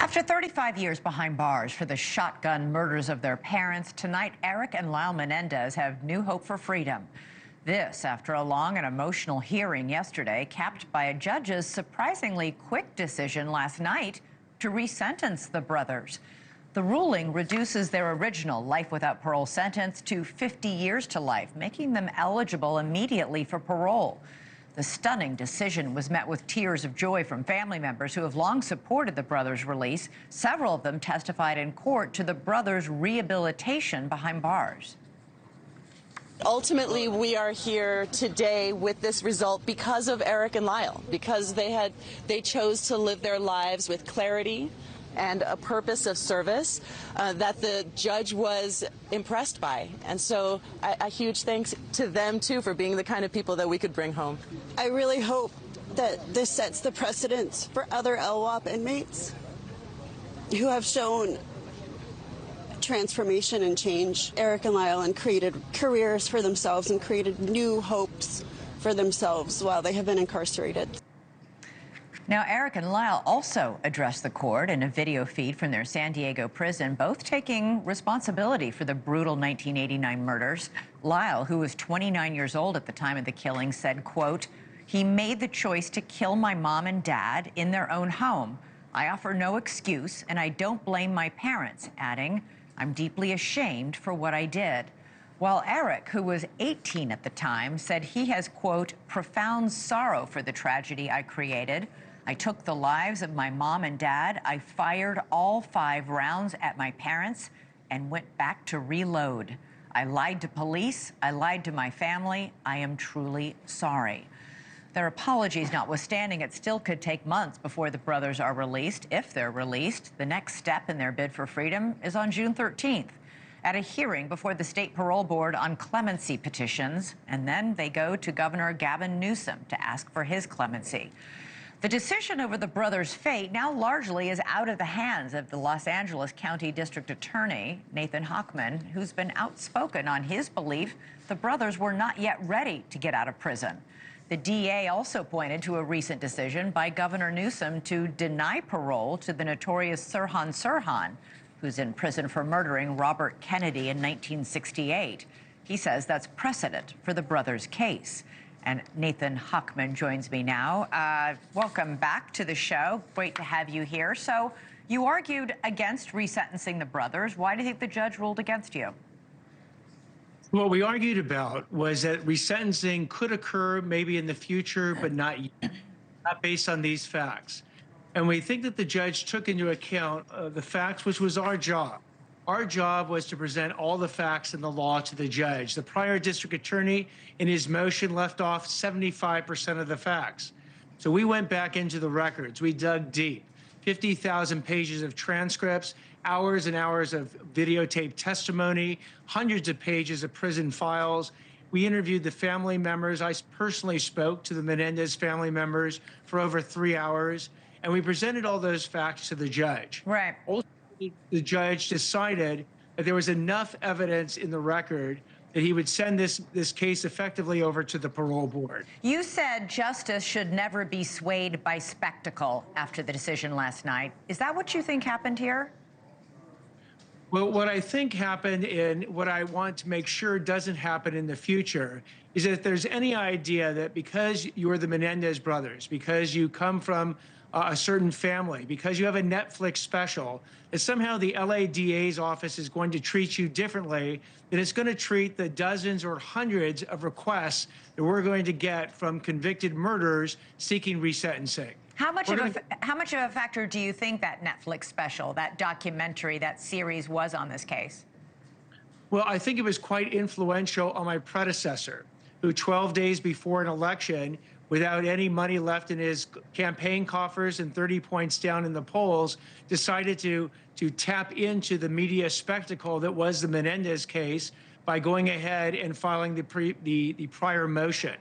After 35 years behind bars for the shotgun murders of their parents, tonight Eric and Lyle Menendez have new hope for freedom. This after a long and emotional hearing yesterday, capped by a judge's surprisingly quick decision last night to resentence the brothers. The ruling reduces their original life without parole sentence to 50 years to life, making them eligible immediately for parole. The stunning decision was met with tears of joy from family members who have long supported the brothers' release. Several of them testified in court to the brothers' rehabilitation behind bars. Ultimately, we are here today with this result because of Eric and Lyle, because they chose to live their lives with clarity and a purpose of service that the judge was impressed by. And so a huge thanks to them, too, for being the kind of people that we could bring home. I really hope that this sets the precedence for other LWOP inmates who have shown transformation and change. Eric and Lyle and created careers for themselves and created new hopes for themselves while they have been incarcerated. Now, Eric and Lyle also addressed the court in a video feed from their San Diego prison, both taking responsibility for the brutal 1989 murders. Lyle, who was 29 years old at the time of the killing, said, quote, "He made the choice to kill my mom and dad in their own home. I offer no excuse, and I don't blame my parents," adding, "I'm deeply ashamed for what I did." While Eric, who was 18 at the time, said he has, quote, "profound sorrow for the tragedy I created. I took the lives of my mom and dad. I fired all 5 rounds at my parents and went back to reload. I lied to police. I lied to my family. I am truly sorry." Their apologies notwithstanding, it still could take months before the brothers are released. If they're released, the next step in their bid for freedom is on June 13th at a hearing before the state parole board on clemency petitions, and then they go to Governor Gavin Newsom to ask for his clemency. The decision over the brothers' fate now largely is out of the hands of the Los Angeles County District Attorney, Nathan Hochman, who's been outspoken on his belief the brothers were not yet ready to get out of prison. The DA also pointed to a recent decision by Governor Newsom to deny parole to the notorious Sirhan, who's in prison for murdering Robert Kennedy in 1968. He says that's precedent for the brothers' case. And Nathan Hochman joins me now. Welcome back to the show. Great to have you here. So you argued against resentencing the brothers. Why do you think the judge ruled against you? What we argued about was that resentencing could occur maybe in the future, but not yet, not based on these facts. And we think that the judge took into account the facts, which was our job. Our job was to present all the facts and the law to the judge. The prior district attorney, in his motion, left off 75% of the facts. So we went back into the records. We dug deep. 50,000 pages of transcripts, hours and hours of videotaped testimony, hundreds of pages of prison files. We interviewed the family members. I personally spoke to the Menendez family members for over 3 hours, and we presented all those facts to the judge. Right. Ultimately, the judge decided that there was enough evidence in the record that he would send this case effectively over to the parole board. You said justice should never be swayed by spectacle after the decision last night. Is that what you think happened here? Well, what I think happened, and what I want to make sure doesn't happen in the future, is that if there's any idea that because you're the Menendez brothers, because you come from a certain family, because you have a Netflix special, that somehow the LADA's office is going to treat you differently, that it's going to treat the dozens or hundreds of requests that we're going to get from convicted murderers seeking resentencing. How much of a factor do you think that Netflix special, that documentary, that series was on this case? Well, I think it was quite influential on my predecessor, who 12 days before an election, without any money left in his campaign coffers and 30 points down in the polls, decided to tap into the media spectacle that was the Menendez case by going ahead and filing the prior motion.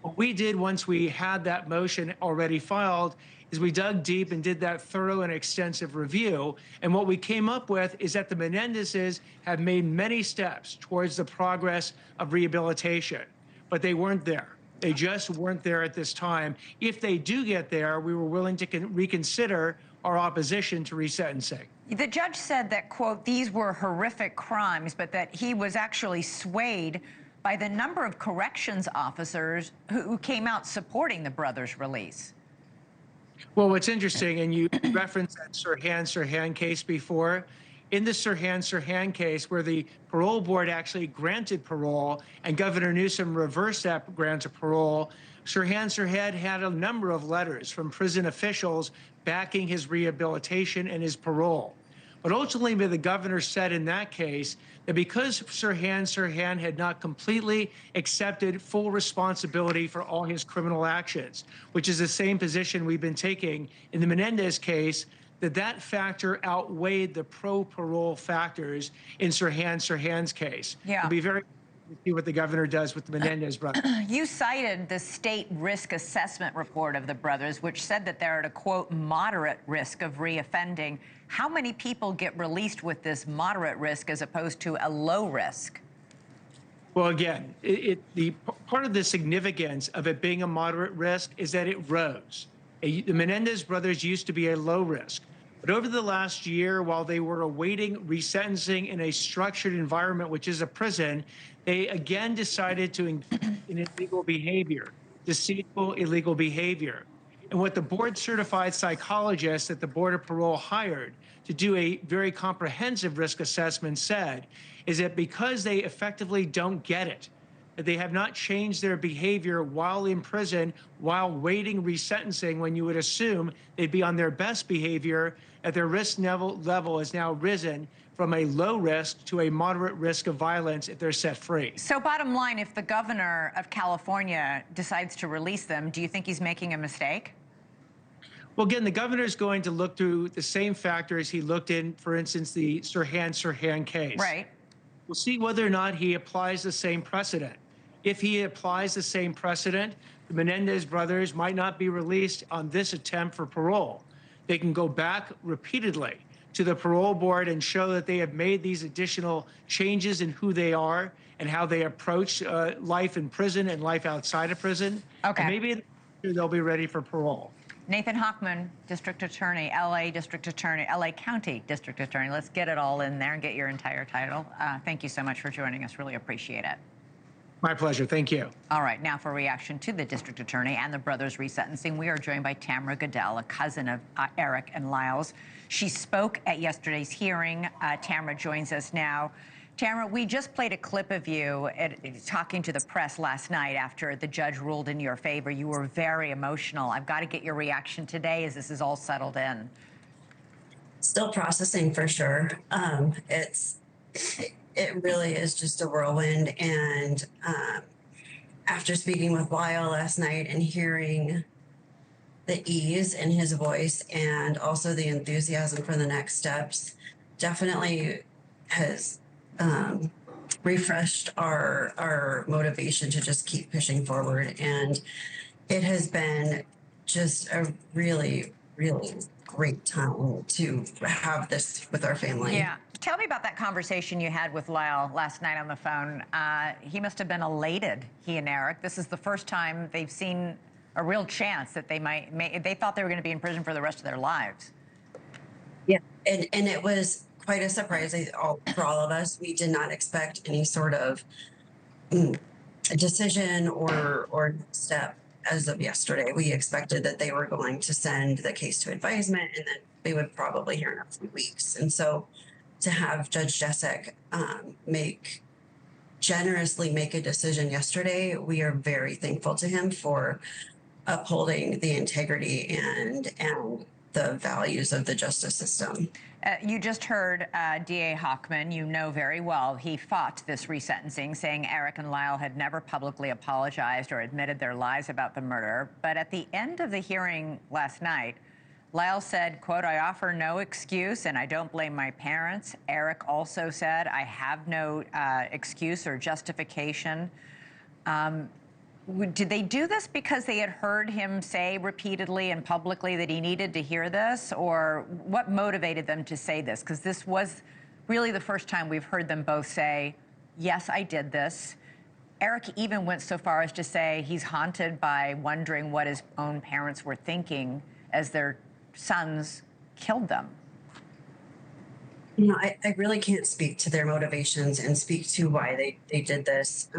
What we did once we had that motion already filed is we dug deep and did that thorough and extensive review. And what we came up with is that the Menendezes have made many steps towards the progress of rehabilitation, but they weren't there. They just weren't there at this time. If they do get there, we were willing to reconsider our opposition to resentencing. The judge said that, quote, these were horrific crimes, but that he was actually swayed by the number of corrections officers who came out supporting the brothers' release. Well, what's interesting, and you referenced that Sirhan case before, in the Sirhan case where the parole board actually granted parole and Governor Newsom reversed that grant of parole, Sirhan had a number of letters from prison officials backing his rehabilitation and his parole. But ultimately, the governor said in that case that because Sirhan had not completely accepted full responsibility for all his criminal actions, which is the same position we've been taking in the Menendez case, that factor outweighed the pro-parole factors in Sirhan's case. Yeah. It'll be very to see what the governor does with the Menendez brothers. You cited the state risk assessment report of the brothers, which said that they're at a, quote, moderate risk of reoffending. How many people get released with this moderate risk as opposed to a low risk? Well, again, the part of the significance of it being a moderate risk is that it rose. The Menendez brothers used to be a low risk. But over the last year, while they were awaiting resentencing in a structured environment, which is a prison, they again decided to engage in illegal behavior, deceitful illegal behavior. And what the board certified psychologists that the Board of Parole hired to do a very comprehensive risk assessment said is that because they effectively don't get it, that they have not changed their behavior while in prison, while waiting resentencing, when you would assume they'd be on their best behavior, that their risk level has now risen from a low risk to a moderate risk of violence if they're set free. So bottom line, if the governor of California decides to release them, do you think he's making a mistake? Well, again, the governor is going to look through the same factors he looked in, for instance, the Sirhan case. Right. We'll see whether or not he applies the same precedent. If he applies the same precedent, the Menendez brothers might not be released on this attempt for parole. They can go back repeatedly to the parole board and show that they have made these additional changes in who they are and how they approach life in prison and life outside of prison. Okay. And maybe they'll be ready for parole. Nathan Hochman, District Attorney, LA District Attorney, LA County District Attorney. Let's get it all in there and get your entire title. Thank you so much for joining us. Really appreciate it. My pleasure. Thank you. All right, now for reaction to the district attorney and the brothers' resentencing, we are joined by Tamara Goodell, a cousin of Eric and Lyle's. She spoke at yesterday's hearing. Tamara joins us now. Tamara, we just played a clip of you talking to the press last night after the judge ruled in your favor. You were very emotional. I've got to get your reaction today as this is all settled in. Still processing for sure. It really is just a whirlwind. And after speaking with Lyle last night and hearing the ease in his voice and also the enthusiasm for the next steps, definitely has refreshed our motivation to just keep pushing forward. And it has been just a really, really great time to have this with our family. Yeah. Tell me about that conversation you had with Lyle last night on the phone. He must have been elated, he and Eric. This is the first time they've seen a real chance that they thought they were going to be in prison for the rest of their lives. Yeah, and it was quite a surprise for all of us. We did not expect any sort of decision or step as of yesterday. We expected that they were going to send the case to advisement and then they would probably hear in a few weeks. And so to have Judge Jessic generously make a decision yesterday, we are very thankful to him for upholding the integrity and the values of the justice system. You just heard DA Hochman. You know very well he fought this resentencing, saying Eric and Lyle had never publicly apologized or admitted their lies about the murder. But at the end of the hearing last night, Lyle said, quote, "I offer no excuse and I don't blame my parents." Eric also said, "I have no excuse or justification." Did they do this because they had heard him say repeatedly and publicly that he needed to hear this? Or what motivated them to say this? Because this was really the first time we've heard them both say, yes, I did this. Eric even went so far as to say he's haunted by wondering what his own parents were thinking as their sons killed them? You know, I really can't speak to their motivations and speak to why they did this.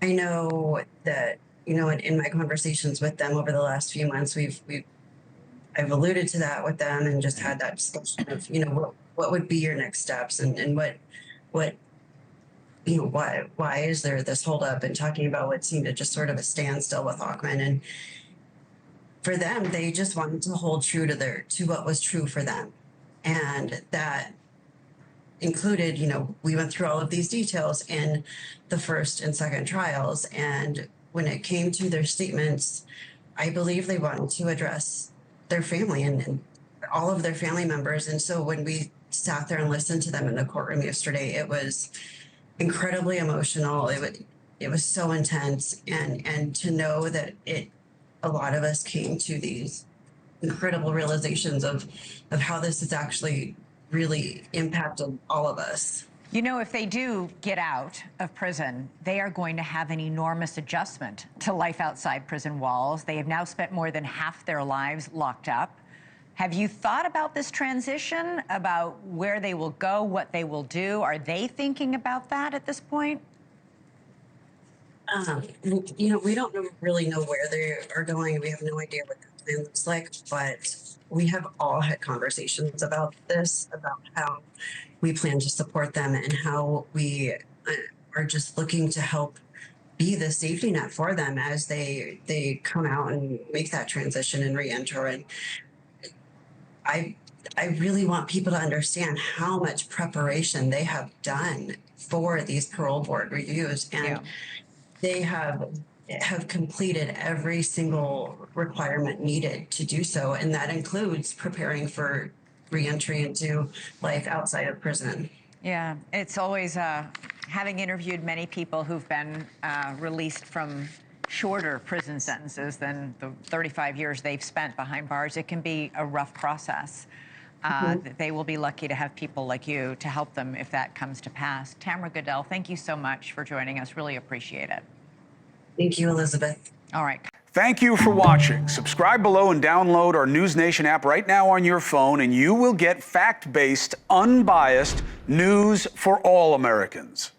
I know that, you know, in my conversations with them over the last few months, I've alluded to that with them and just had that discussion of, you know, what would be your next steps and what, you know, why is there this holdup, and talking about what seemed to just sort of a standstill with Hochman. And for them, they just wanted to hold true to what was true for them. And that included, you know, we went through all of these details in the first and second trials. And when it came to their statements, I believe they wanted to address their family and all of their family members. And so when we sat there and listened to them in the courtroom yesterday, it was incredibly emotional. It was so intense. And to know that a lot of us came to these incredible realizations of how this has actually really impacted all of us. You know, if they do get out of prison, they are going to have an enormous adjustment to life outside prison walls. They have now spent more than half their lives locked up. Have you thought about this transition, about where they will go, what they will do? Are they thinking about that at this point? You know, we don't really know where they are going. We have no idea what that plan looks like, but we have all had conversations about this, about how we plan to support them and how we are just looking to help be the safety net for them as they come out and make that transition and re-enter. And I really want people to understand how much preparation they have done for these parole board reviews. And they have completed every single requirement needed to do so. And that includes preparing for reentry into life outside of prison. Yeah, it's always, having interviewed many people who've been released from shorter prison sentences than the 35 years they've spent behind bars, it can be a rough process. They will be lucky to have people like you to help them if that comes to pass. Tamara Goodell, thank you so much for joining us. Really appreciate it. Thank you, Elizabeth. All right. Thank you for watching. Subscribe below and download our NewsNation app right now on your phone, and you will get fact-based, unbiased news for all Americans.